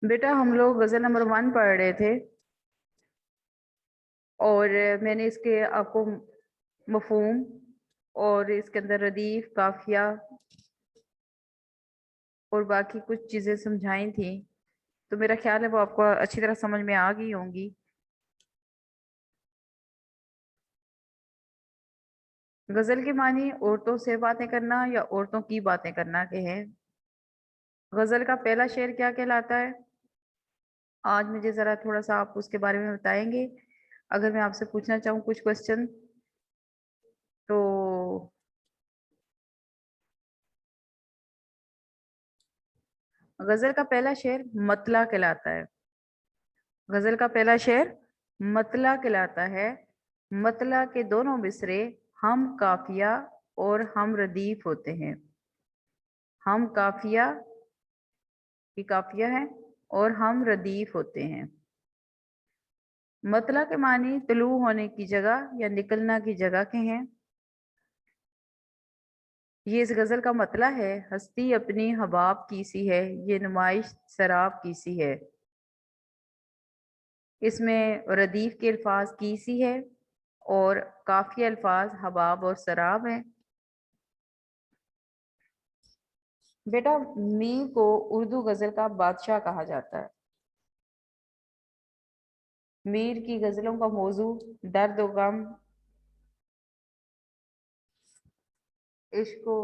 बेटा हम लोग गज़ल नंबर 1 पढ़ रहे थे और मैंने इसके आपको मफ़हूम और इसके अंदर रदीफ, काफ़िया और बाकी कुछ चीज़ें समझाई थी, तो मेरा ख्याल है वो आपको अच्छी तरह समझ में आ गई होंगी। गज़ल के मानी औरतों से बातें करना या औरतों की बातें करना के हैं। गज़ल का पहला शेर क्या कहलाता है? आज मुझे ज़रा थोड़ा सा आप उसके बारे में बताएंगे। अगर मैं आपसे पूछना चाहूँ कुछ क्वेश्चन तो गज़ल का पहला शेर मतला कहलाता है। गज़ल का पहला शेर मतला कहलाता है। मतला के दोनों मिसरे हम काफिया और हम रदीफ होते हैं। हम काफिया की काफिया है और हम रदीफ होते हैं। मतला के मानी तलू होने की जगह या निकलना की जगह के हैं। ये इस गजल का मतला है। हस्ती अपनी हबाब की सी है, ये नुमाइश शराब की सी है। इसमें रदीफ के अल्फाज की सी है और काफी अल्फाज हबाब और शराब हैं। बेटा मीर को उर्दू गजल का बादशाह कहा जाता है। मीर की गजलों का मौजू दर्द व गम, इश्क व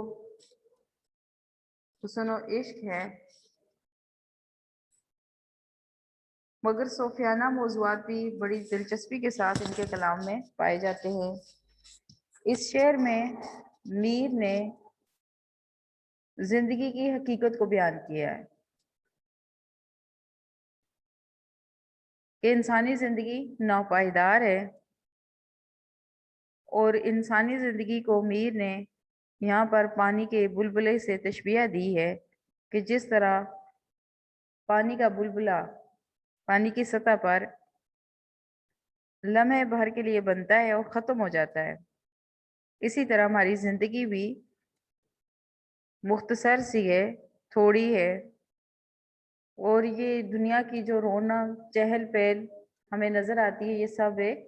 हुस्न व इश्क है, मगर सूफियाना मौज़ूआत भी बड़ी दिलचस्पी के साथ इनके कलाम में पाए जाते हैं। इस शेर में मीर ने जिंदगी की हकीकत को बयान किया है कि इंसानी जिंदगी नापायदार है और इंसानी जिंदगी को मीर ने यहाँ पर पानी के बुलबुले से तशबीह दी है कि जिस तरह पानी का बुलबुला पानी की सतह पर लम्हे भर के लिए बनता है और ख़त्म हो जाता है, इसी तरह हमारी ज़िंदगी भी मुख्तसर सी है, थोड़ी है। और ये दुनिया की जो रौनक चहल पहल हमें नज़र आती है, ये सब एक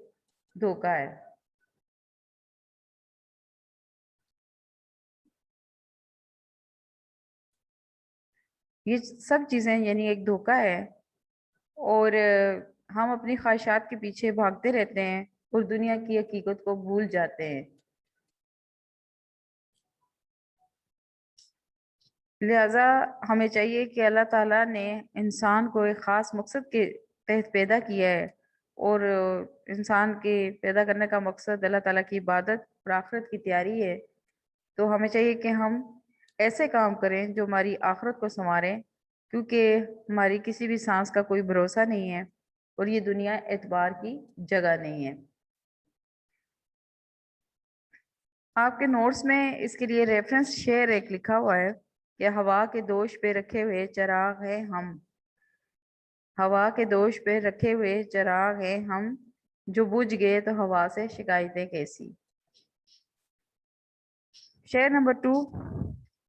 धोखा है। ये सब चीज़ें यानी एक धोखा है और हम अपनी ख्वाहिशात के पीछे भागते रहते हैं और दुनिया की हकीकत को भूल जाते हैं। लिहाजा हमें चाहिए कि अल्लाह ताला ने इंसान को एक ख़ास मकसद के तहत पैदा किया है और इंसान के पैदा करने का मकसद अल्लाह ताला की इबादत और आखिरत की तैयारी है। तो हमें चाहिए कि हम ऐसे काम करें जो हमारी आखिरत को संवारें, क्योंकि हमारी किसी भी सांस का कोई भरोसा नहीं है और ये दुनिया एतबार की जगह नहीं है। आपके नोट्स में इसके लिए रेफरेंस शेयर एक लिखा हुआ है कि हवा के दोष पे रखे हुए चिराग है हम। हवा के दोष पे रखे हुए चिराग है हम, जो बुझ गए तो हवा से शिकायतें कैसी। शेर नंबर 2,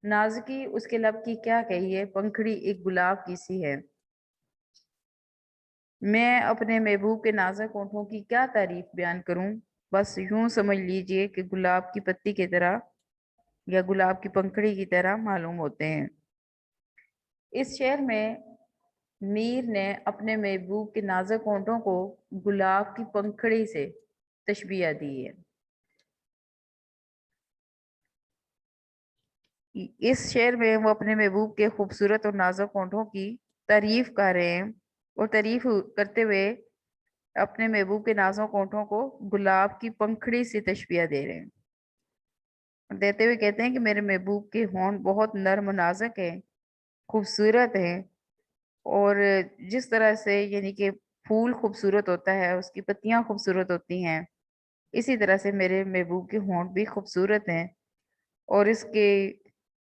नाज़ुकी उसके लब की क्या कही है, पंखड़ी एक गुलाब की सी है। मैं अपने महबूब के नाजुक होठों की क्या तारीफ बयान करूं, बस यूं समझ लीजिए कि गुलाब की पत्ती की तरह या गुलाब की पंखड़ी की तरह मालूम होते हैं। इस शेर में मीर ने अपने महबूब के नाजुक होठों को गुलाब की पंखड़ी से तशबीह दी है। इस शेर में वो अपने महबूब के खूबसूरत और नाजुक होठों की तारीफ कर रहे हैं और तारीफ करते हुए अपने महबूब के नाजुक होठों को गुलाब की पंखड़ी से तशबीह दे रहे हैं। देते हुए कहते हैं कि मेरे महबूब के होंठ बहुत नर्म नाजुक है, खूबसूरत है और जिस तरह से यानी कि फूल खूबसूरत होता है, उसकी पत्तियां खूबसूरत होती हैं, इसी तरह से मेरे महबूब के होंठ भी खूबसूरत हैं और इसके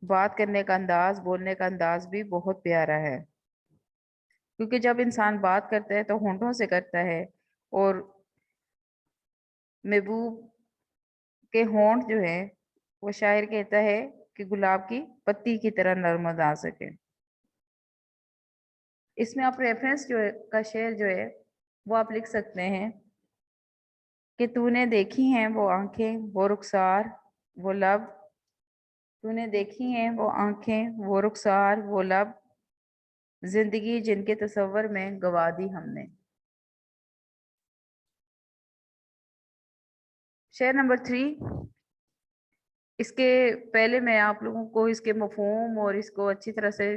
बात करने का अंदाज, बोलने का अंदाज भी बहुत प्यारा है। क्योंकि जब इंसान बात करता है तो होंठों से करता है और महबूब के होंठ जो है वो शायर कहता है कि गुलाब की पत्ती की तरह नर्म नाजुक है। اس میں آپ ریفرنس جو کا شعر جو ہے وہ آپ لکھ سکتے ہیں کہ تو نے دیکھی ہیں وہ آنکھیں وہ رخسار وہ لب، تو نے دیکھی ہیں وہ آنکھیں وہ رخسار وہ لب، زندگی جن کے تصور میں گوا دی ہم نے۔ شعر نمبر 3، اس کے پہلے میں آپ لوگوں کو اس کے مفہوم اور اس کو اچھی طرح سے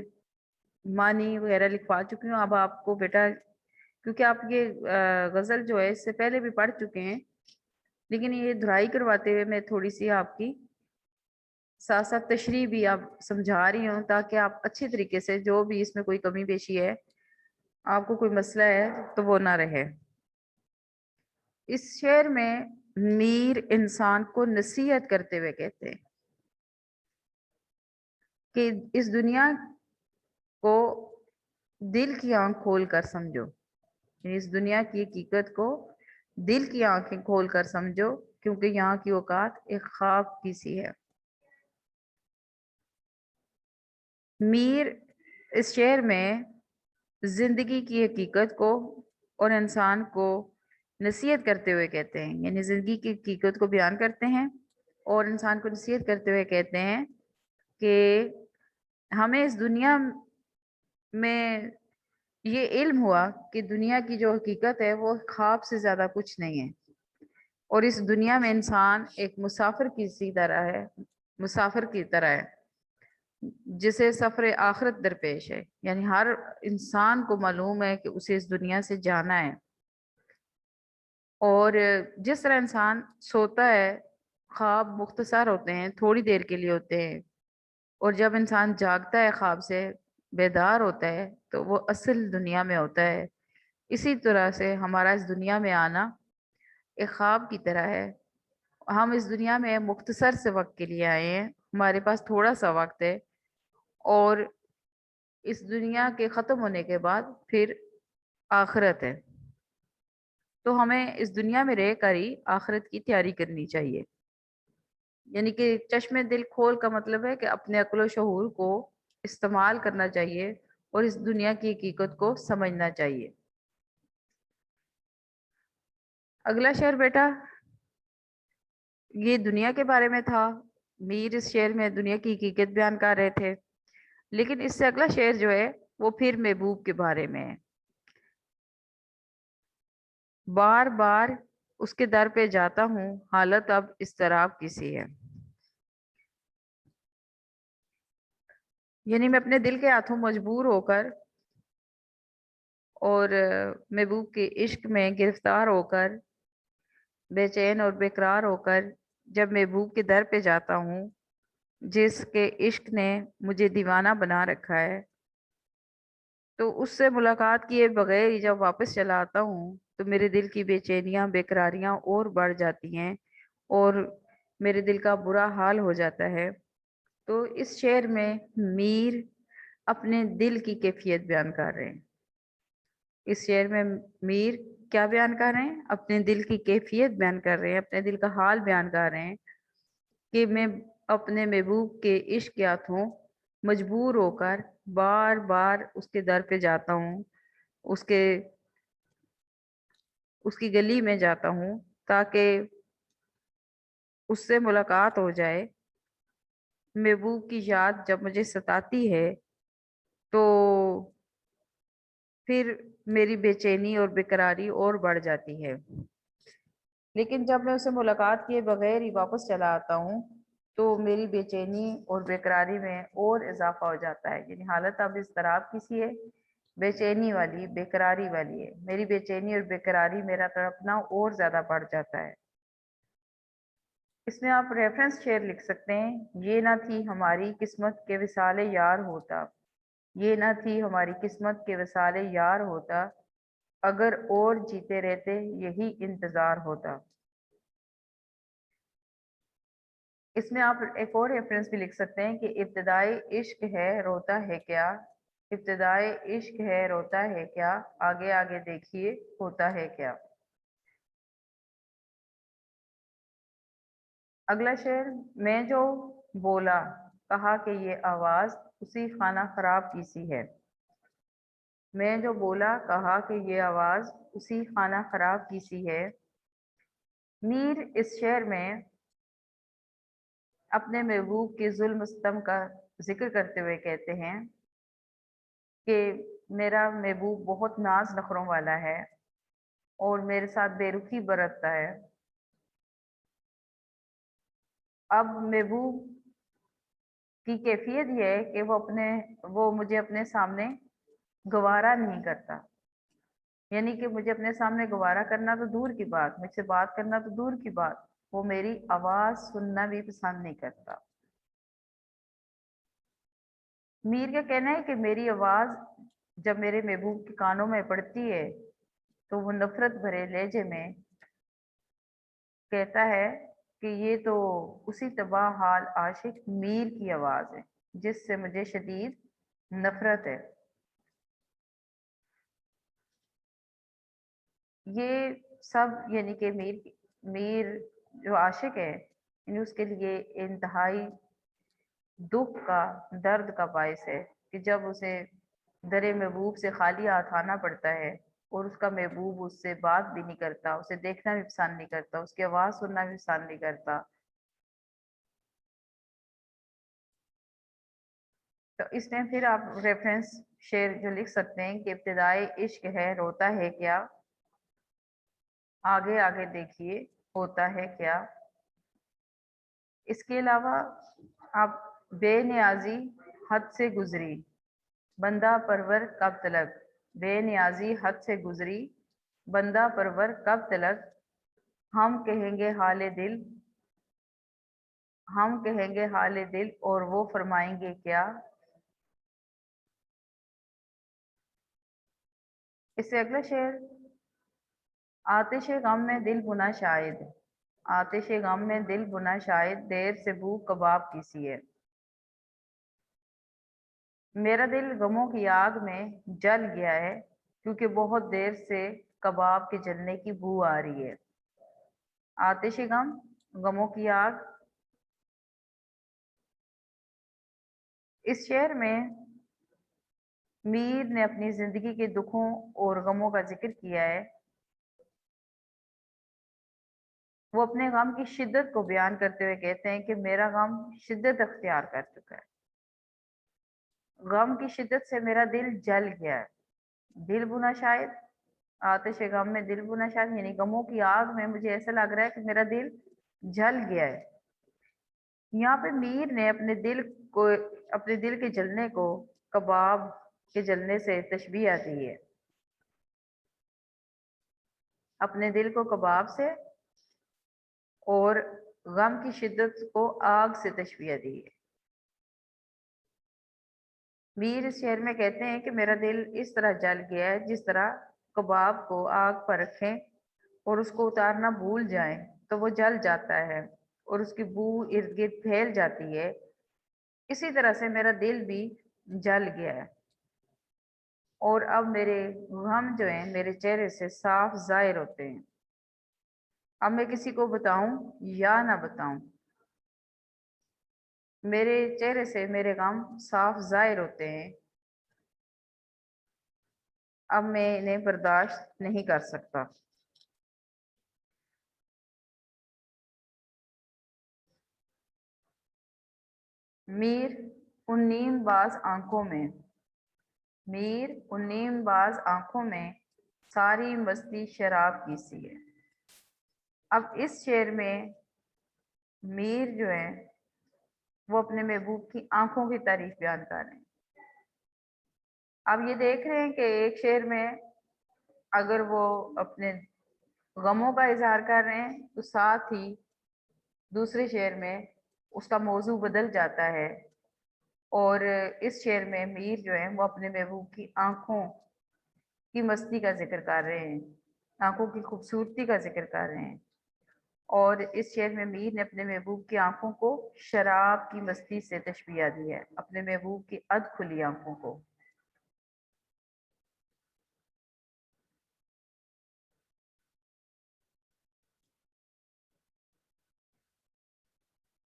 معنی وغیرہ لکھوا چکی ہوں۔ اب آپ کو بیٹا، کیونکہ آپ یہ غزل جو ہے اس سے پہلے بھی پڑھ چکے ہیں، لیکن یہ دہرائی کرواتے ہوئے میں تھوڑی سی آپ کی ساتھ ساتھ تشریح بھی آپ سمجھا رہی ہوں، تاکہ آپ اچھی طریقے سے جو بھی اس میں کوئی کمی بیشی ہے، آپ کو کوئی مسئلہ ہے تو وہ نہ رہے۔ اس شعر میں میر انسان کو نصیحت کرتے ہوئے کہتے ہیں کہ اس دنیا کو دل کی آنکھ کھول کر سمجھو، یعنی اس دنیا کی حقیقت کو دل کی آنکھیں کھول کر سمجھو، کیونکہ یہاں کی اوقات ایک خواب کی سی ہے۔ میر اس شعر میں زندگی کی حقیقت کو اور انسان کو نصیحت کرتے ہوئے کہتے ہیں، یعنی زندگی کی حقیقت کو بیان کرتے ہیں اور انسان کو نصیحت کرتے ہوئے کہتے ہیں کہ ہمیں اس دنیا میں یہ علم ہوا کہ دنیا کی جو حقیقت ہے وہ خواب سے زیادہ کچھ نہیں ہے، اور اس دنیا میں انسان ایک مسافر کی سی طرح ہے، مسافر کی طرح ہے جسے سفر آخرت درپیش ہے، یعنی ہر انسان کو معلوم ہے کہ اسے اس دنیا سے جانا ہے، اور جس طرح انسان سوتا ہے خواب مختصر ہوتے ہیں، تھوڑی دیر کے لیے ہوتے ہیں، اور جب انسان جاگتا ہے خواب سے بیدار ہوتا ہے تو وہ اصل دنیا میں ہوتا ہے۔ اسی طرح سے ہمارا اس دنیا میں آنا ایک خواب کی طرح ہے۔ ہم اس دنیا میں مختصر سے وقت کے لیے آئے ہیں، ہمارے پاس تھوڑا سا وقت ہے، اور اس دنیا کے ختم ہونے کے بعد پھر آخرت ہے، تو ہمیں اس دنیا میں رہ کر ہی آخرت کی تیاری کرنی چاہیے۔ یعنی کہ چشم دل کھول کا مطلب ہے کہ اپنے عقل و شعور کو استعمال کرنا چاہیے اور اس دنیا کی حقیقت کو سمجھنا چاہیے۔ اگلا شعر بیٹا یہ دنیا کے بارے میں تھا، میر اس شعر میں دنیا کی حقیقت بیان کر رہے تھے، لیکن اس سے اگلا شعر جو ہے وہ پھر محبوب کے بارے میں ہے۔ بار بار اس کے در پہ جاتا ہوں، حالت اب اضطراب کی سی ہے، یعنی میں اپنے دل کے ہاتھوں مجبور ہو کر اور محبوب کے عشق میں گرفتار ہو کر، بے چین اور بے قرار ہو کر جب محبوب کے در پہ جاتا ہوں جس کے عشق نے مجھے دیوانہ بنا رکھا ہے، تو اس سے ملاقات کیے بغیر ہی جب واپس چلا آتا ہوں تو میرے دل کی بے چینیاں بے قراریاں اور بڑھ جاتی ہیں اور میرے دل کا برا حال ہو جاتا ہے۔ تو اس شعر میں میر اپنے دل کی کیفیت بیان کر رہے ہیں، اس شعر میں میر کیا بیان کر رہے ہیں؟ اپنے دل کی کیفیت بیان کر رہے ہیں، اپنے دل کا حال بیان کر رہے ہیں کہ میں اپنے محبوب کے عشق کے ہاتھوں مجبور ہو کر بار بار اس کے در پہ جاتا ہوں، اس کی گلی میں جاتا ہوں تاکہ اس سے ملاقات ہو جائے۔ محبوب کی یاد جب مجھے ستاتی ہے تو پھر میری بے چینی اور بے قراری اور بڑھ جاتی ہے، لیکن جب میں اسے ملاقات کیے بغیر ہی واپس چلا آتا ہوں تو میری بے چینی اور بے قراری میں اور اضافہ ہو جاتا ہے، یعنی حالت اب اضطراب کی سی ہے، بے چینی والی بے قراری والی ہے، میری بے چینی اور بے قراری میرا تڑپنا اور زیادہ بڑھ جاتا ہے۔ اس میں آپ ریفرنس شعر لکھ سکتے ہیں، یہ نہ تھی ہماری قسمت کے وصال یار ہوتا، یہ نہ تھی ہماری قسمت کے وصال یار ہوتا، اگر اور جیتے رہتے یہی انتظار ہوتا۔ اس میں آپ ایک اور ریفرنس بھی لکھ سکتے ہیں کہ ابتدائے عشق ہے روتا ہے کیا، ابتدائے عشق ہے روتا ہے کیا، آگے آگے دیکھیے ہوتا ہے کیا۔ اگلا شعر، میں جو بولا کہا کہ یہ آواز اسی خانہ خراب کی سی ہے، میں جو بولا کہا کہ یہ آواز اسی خانہ خراب کی سی ہے۔ میر اس شعر میں اپنے محبوب کے ظلم و ستم کا ذکر کرتے ہوئے کہتے ہیں کہ میرا محبوب بہت ناز نخروں والا ہے اور میرے ساتھ بے رخی برتتا ہے۔ اب محبوب کی کیفیت یہ ہے کہ وہ مجھے اپنے سامنے گوارا نہیں کرتا، یعنی کہ مجھے اپنے سامنے گوارا کرنا تو دور کی بات، مجھ سے بات کرنا تو دور کی بات، وہ میری آواز سننا بھی پسند نہیں کرتا۔ میر کا کہنا ہے کہ میری آواز جب میرے محبوب کے کانوں میں پڑتی ہے تو وہ نفرت بھرے لہجے میں کہتا ہے کہ یہ تو اسی تباہ حال عاشق میر کی آواز ہے جس سے مجھے شدید نفرت ہے۔ یہ سب یعنی کہ میر جو عاشق ہے یعنی اس کے لیے انتہائی دکھ کا، درد کا باعث ہے کہ جب اسے در محبوب سے خالی ہاتھ آنا پڑتا ہے اور اس کا محبوب اس سے بات بھی نہیں کرتا، اسے دیکھنا بھی پسند نہیں کرتا، اس کی آواز سننا بھی پسند نہیں کرتا۔ تو اس میں پھر آپ ریفرنس شعر جو لکھ سکتے ہیں کہ ابتدائے عشق ہے روتا ہے کیا، آگے آگے دیکھیے ہوتا ہے کیا۔ اس کے علاوہ آپ بے نیازی حد سے گزری بندہ پرور کب تلک، بے نیازی حد سے گزری بندہ پرور کب تلک، ہم کہیں گے حال دل، ہم کہیں گے حال دل اور وہ فرمائیں گے کیا۔ اس سے اگلا شعر، آتش غم میں دل بنا شاید، آتش غم میں دل بنا شاید دیر سے بو کباب کی سی ہے۔ میرا دل غموں کی آگ میں جل گیا ہے کیونکہ بہت دیر سے کباب کے جلنے کی بو آ رہی ہے۔ آتش غم، غموں کی آگ۔ اس شعر میں میر نے اپنی زندگی کے دکھوں اور غموں کا ذکر کیا ہے۔ وہ اپنے غم کی شدت کو بیان کرتے ہوئے کہتے ہیں کہ میرا غم شدت اختیار کر چکا ہے، غم کی شدت سے میرا دل جل گیا ہے۔ دل بنا شاید، آتش غم میں دل بنا شاید یعنی غموں کی آگ میں مجھے ایسا لگ رہا ہے کہ میرا دل جل گیا ہے۔ یہاں پہ میر نے اپنے دل کے جلنے کو کباب کے جلنے سے تشبیہ دی ہے، اپنے دل کو کباب سے اور غم کی شدت کو آگ سے تشبیہ دی ہے۔ میر اس شعر میں کہتے ہیں کہ میرا دل اس طرح جل گیا ہے جس طرح کباب کو آگ پر رکھیں اور اس کو اتارنا بھول جائیں تو وہ جل جاتا ہے اور اس کی بو ارد گرد پھیل جاتی ہے، اسی طرح سے میرا دل بھی جل گیا ہے اور اب میرے غم جو ہیں میرے چہرے سے صاف ظاہر ہوتے ہیں۔ اب میں کسی کو بتاؤں یا نہ بتاؤں، میرے چہرے سے میرے غم صاف ظاہر ہوتے ہیں، اب میں انہیں برداشت نہیں کر سکتا۔ میر ان نیم باز آنکھوں میں، میر ان نیم باز آنکھوں میں ساری مستی شراب کی سی ہے۔ اب اس شعر میں میر جو ہے وہ اپنے محبوب کی آنکھوں کی تعریف بیان کر رہے ہیں۔ اب یہ دیکھ رہے ہیں کہ ایک شعر میں اگر وہ اپنے غموں کا اظہار کر رہے ہیں تو ساتھ ہی دوسرے شعر میں اس کا موضوع بدل جاتا ہے اور اس شعر میں میر جو ہے وہ اپنے محبوب کی آنکھوں کی مستی کا ذکر کر رہے ہیں، آنکھوں کی خوبصورتی کا ذکر کر رہے ہیں، اور اس شعر میں میر نے اپنے محبوب کی آنکھوں کو شراب کی مستی سے تشبیہ دی ہے، اپنے محبوب کی اد کھلی آنکھوں کو۔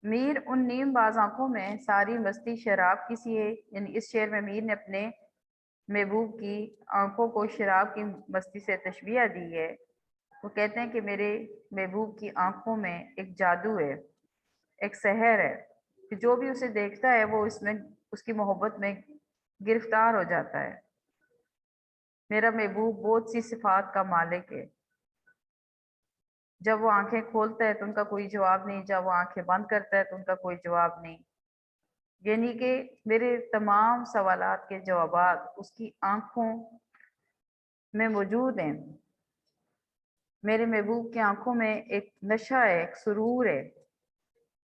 میر ان نیم باز آنکھوں میں ساری مستی شراب کی سی ہے، یعنی اس شعر میں میر نے اپنے महबूब की आंखों को शराब की मस्ती से तशबीह दी है। वो कहते हैं कि मेरे महबूब की आंखों में एक जादू है, एक सहर है कि जो भी उसे देखता है वो इसमें उसकी मोहब्बत में गिरफ्तार हो जाता है। मेरा महबूब बहुत सी सिफात का मालिक है। जब वो आंखें खोलता है तो उनका कोई जवाब नहीं, जब वो आंखें बंद करता है तो उनका कोई जवाब नहीं। यानी कि मेरे तमाम सवालात के जवाबात उसकी आंखों में मौजूद हैं। मेरे महबूब की आंखों में एक नशा है, एक सुरूर है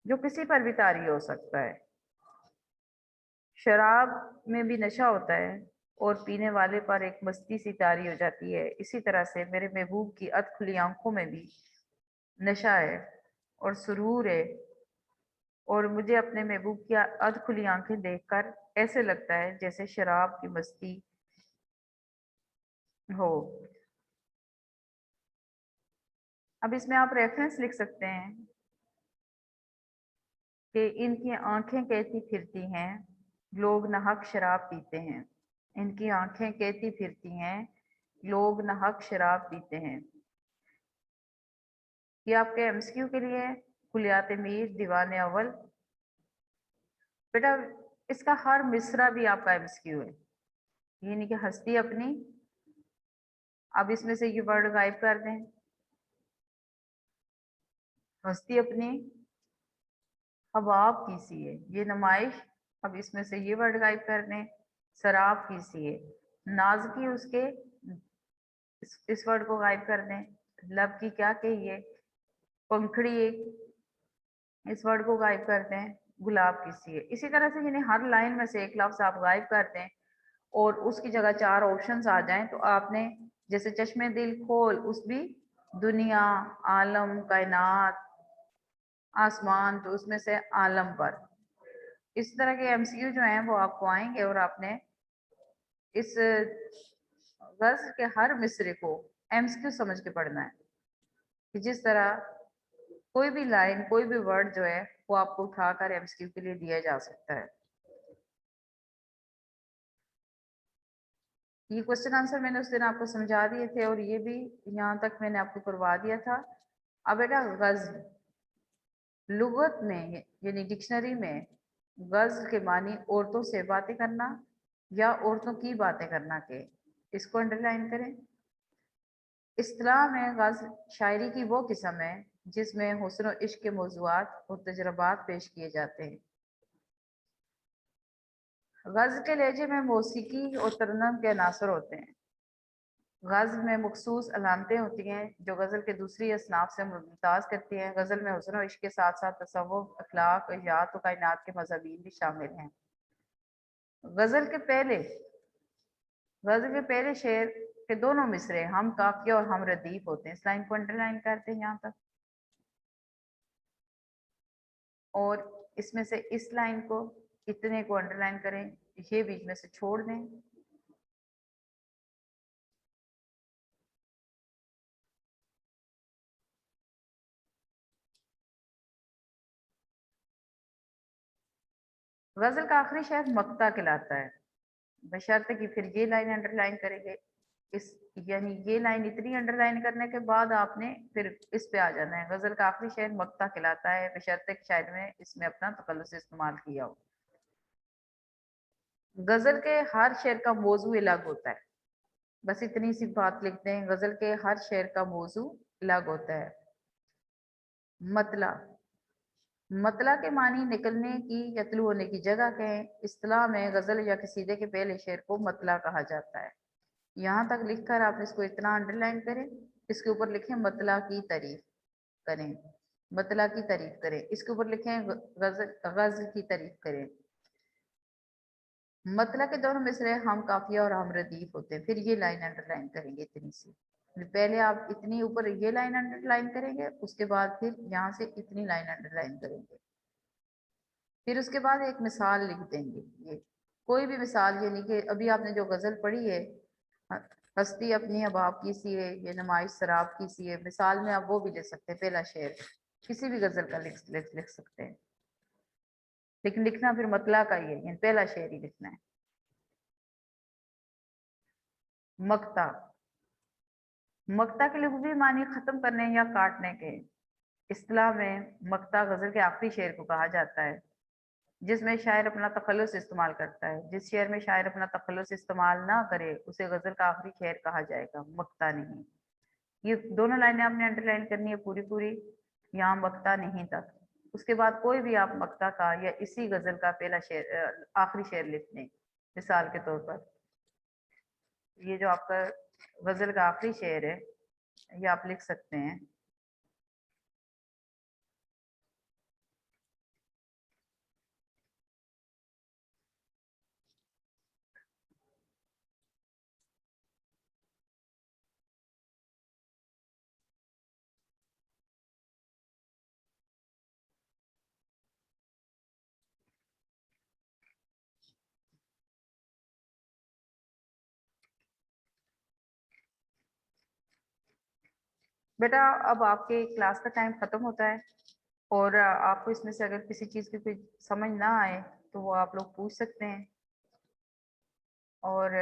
जो किसी पर भी तारी हो सकता है। शराब में भी नशा होता है और पीने वाले पर एक मस्ती सी तारी हो जाती है। इसी तरह से मेरे महबूब की अधखुली आंखों में भी नशा है और सुरूर है। और मुझे अपने महबूब की अधखुली आंखें देखकर ऐसे लगता है जैसे शराब की मस्ती हो। अब इसमें आप रेफरेंस लिख सकते हैं कि इनकी आंखें कहती फिरती हैं, लोग नाहक शराब पीते हैं। इनकी आंखें कहती फिरती हैं, लोग नाहक शराब पीते हैं। ये आपके एमसीक्यू के लिए है। कुलियात मीर दीवान अव्वल। बेटा इसका हर मिसरा भी आपका एमसीक्यू है। यानी कि हस्ती अपनी, अब इसमें से ये वर्ड गायब कर दें। हस्ती अपनी हबाब की सी है, ये नुमाइश, अब इसमें से ये वर्ड गायब कर दें। शराब की सी है, नाज़की उसके, इस वर्ड को गायब कर दें। लब की क्या कही है, पंखड़ी एक, इस वर्ड को गायब कर दें। गुलाब की सी है। इसी तरह से यानी हर लाइन में से एक लफ्ज आप गायब कर दें और उसकी जगह चार ऑप्शंस आ जाएं तो आपने जैसे चश्मे दिल खोल, उस भी दुनिया, आलम, कायनात, आसमान, तो उसमें से आलम पर। इस तरह के एमसीक्यू जो हैं वो आपको आएंगे और आपने इस गज़ल के हर मिसरे को एमसीक्यू समझ के पढ़ना है कि जिस तरह कोई भी लाइन, कोई भी वर्ड जो है वो आपको उठाकर एमसीक्यू के लिए दिया जा सकता है। ये क्वेश्चन आंसर मैंने उस दिन आपको समझा दिए थे और ये भी यहाँ तक मैंने आपको करवा दिया था। अब बेटा गज़ल लुगत में यानी डिक्शनरी में गज़ल के मानी औरतों से बातें करना या औरतों की बातें करना के, इसको अंडरलाइन करें। इस्तिलाह में गज़ल शायरी की वो किस्म है जिसमें हुस्न और इश्क के मौज़ूआत और तजर्बात पेश किए जाते हैं। गज़ल के लहजे में मौसीकी और तरन्नुम के अनासर होते हैं। गज़ल में मखसूस अलामतें होती हैं जो गज़ल के दूसरी असनाफ से मुमताज़ करती हैं। गज़ल में हुस्न और इश्क के साथ साथ तसव्वुफ़, अखलाक, इजात और कायनात के मज़ामीन भी शामिल हैं। गज़ल के पहले गज़ल के पहले शेर के दोनों मिसरे हम काफिया और हम रदीफ होते हैं। इस लाइन को अंडरलाइन करते हैं यहाँ तक, और इसमें से इस लाइन को, इतने को अंडरलाइन करें, ये बीच में से छोड़ दें। गज़ल का आखिरी शेर मक्ता कहलाता है, बशर्ते कि फिर ये लाइन अंडरलाइन करेंगे। इस यानी ये लाइन इतनी अंडरलाइन करने के बाद आपने फिर इस पे आ जाना है। गज़ल का आखिरी शेर मक्ता कहलाता है बशर्ते कि शायर ने इसमें अपना तकल्लुस इस्तेमाल किया हो। गज़ल के हर शेर का मौजू अलग होता है। बस इतनी सी बात लिख दें, गज़ल के हर शेर का मौजू अलग होता है। मतला, मतला के मानी निकलने की या तुलू होने की जगह कहें। इस्तिलाह में गज़ल या कसीदे के पहले शेर को मतला कहा जाता है। यहाँ तक लिखकर आप इसको इतना अंडरलाइन करें, इसके ऊपर लिखें मतला की तारीफ करें, मतला की तारीफ करें। इसके ऊपर लिखें गज़ल गज़ल की तारीफ करें। मतला के दोनों मिसरे हम काफिया और हम रदीफ होते हैं। फिर ये लाइन अंडरलाइन करेंगे इतनी सी। पहले आप इतनी ऊपर ये लाइन अंडरलाइन करेंगे, उसके बाद फिर यहाँ से इतनी लाइन अंडरलाइन करेंगे, फिर उसके बाद एक मिसाल लिख देंगे। ये कोई भी मिसाल, यानी कि अभी आपने जो गजल पढ़ी है, ह- हस्ती अपनी हबाब की सी है, ये नुमाइश शराब की सी है, मिसाल में आप वो भी लिख सकते हैं। पहला शेर किसी भी गजल का लिख सकते हैं, लेकिन लिखना फिर मतला का ही है, यानी पहला शेर ही लिखना है। मक्ता, मक्ता के लफ्ज़ी मानी खत्म करने या काटने के। इस्तिलाह में मक्ता गजल के आखिरी शेर को कहा जाता है जिसमें शायर अपना तखल्लुस इस्तेमाल करता है। जिस शेर में शायर अपना तखल्लुस इस्तेमाल ना करे उसे गजल का आखिरी शेर कहा जाएगा, मक्ता नहीं। ये दोनों लाइनें आपने अंडरलाइन करनी है पूरी पूरी, यहाँ मक्ता नहीं तक। उसके बाद कोई भी आप मक्ता का या इसी गजल का पहला शेर आखिरी शेर लिख लें। मिसाल के तौर पर ये जो आपका गजल का आखिरी शेर है ये आप लिख सकते हैं। बेटा अब आपके क्लास का टाइम खत्म होता है और आपको इसमें से अगर किसी चीज की कोई समझ ना आए तो वो आप लोग पूछ सकते हैं। और